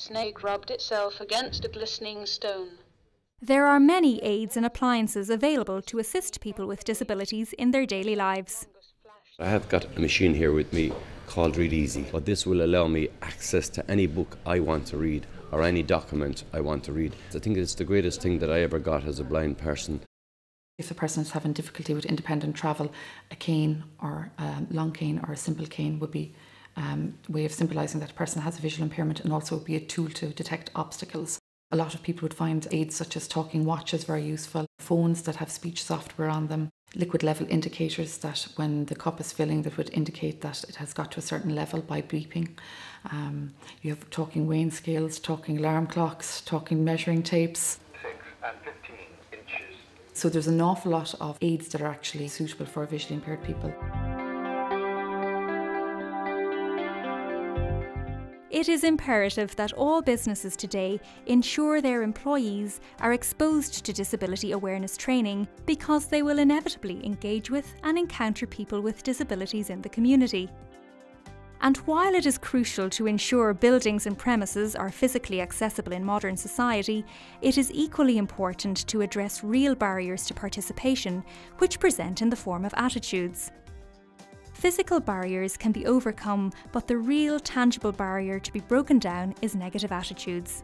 snake rubbed itself against a glistening stone. There are many aids and appliances available to assist people with disabilities in their daily lives. I have got a machine here with me called Read Easy, but this will allow me access to any book I want to read or any document I want to read. I think it's the greatest thing that I ever got as a blind person. If a person is having difficulty with independent travel, a cane or a long cane or a simple cane would be a way of symbolising that a person has a visual impairment, and also be a tool to detect obstacles. A lot of people would find aids such as talking watches very useful, phones that have speech software on them, liquid level indicators that when the cup is filling that would indicate that it has got to a certain level by beeping. You have talking weighing scales, talking alarm clocks, talking measuring tapes. 6 and 15 inches. So there's an awful lot of aids that are actually suitable for visually impaired people. It is imperative that all businesses today ensure their employees are exposed to disability awareness training, because they will inevitably engage with and encounter people with disabilities in the community. And while it is crucial to ensure buildings and premises are physically accessible in modern society, it is equally important to address real barriers to participation, which present in the form of attitudes. Physical barriers can be overcome, but the real tangible barrier to be broken down is negative attitudes.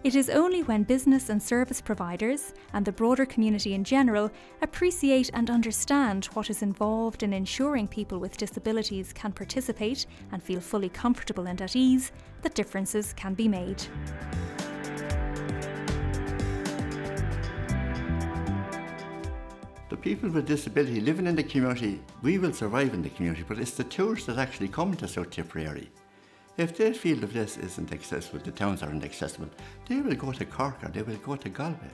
It is only when business and service providers, and the broader community in general, appreciate and understand what is involved in ensuring people with disabilities can participate and feel fully comfortable and at ease, that differences can be made. The people with disability living in the community, we will survive in the community, but it's the tourists that actually come to South Tipperary. If they feel that this isn't accessible, the towns aren't accessible, they will go to Cork or they will go to Galway.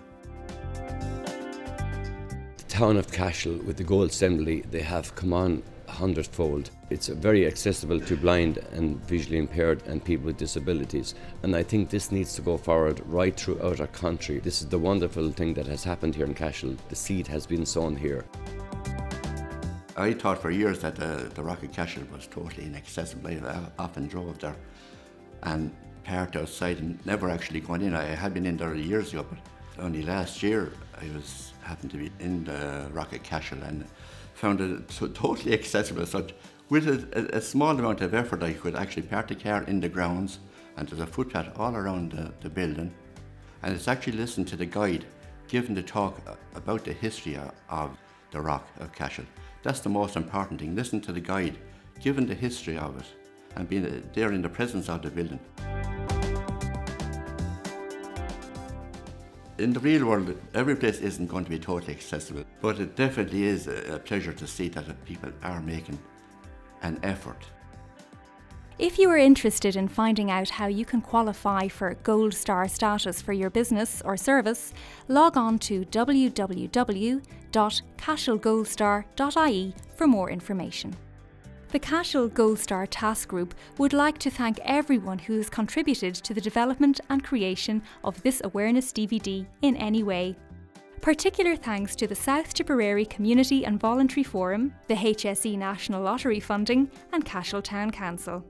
The town of Cashel with the Gold Assembly, they have come on 100-fold. It's very accessible to blind and visually impaired and people with disabilities, and I think this needs to go forward right throughout our country. This is the wonderful thing that has happened here in Cashel. The seed has been sown here. I thought for years that the Rock of Cashel was totally inaccessible. I often drove there and parked outside and never actually gone in. I had been in there years ago, but only last year I happened to be in the Rock of Cashel and found it so totally accessible as such. With a small amount of effort, I could actually park the car in the grounds, and there's a footpath all around the building. And it's actually listened to the guide, giving the talk about the history of the Rock of Cashel. That's the most important thing, listen to the guide, given the history of it, and being there in the presence of the building. In the real world, every place isn't going to be totally accessible, but it definitely is a pleasure to see that people are making an effort. If you are interested in finding out how you can qualify for Gold Star status for your business or service, log on to www.cashelgoldstar.ie for more information. The Cashel Gold Star Task Group would like to thank everyone who has contributed to the development and creation of this awareness DVD in any way. Particular thanks to the South Tipperary Community and Voluntary Forum, the HSE National Lottery Funding and Cashel Town Council.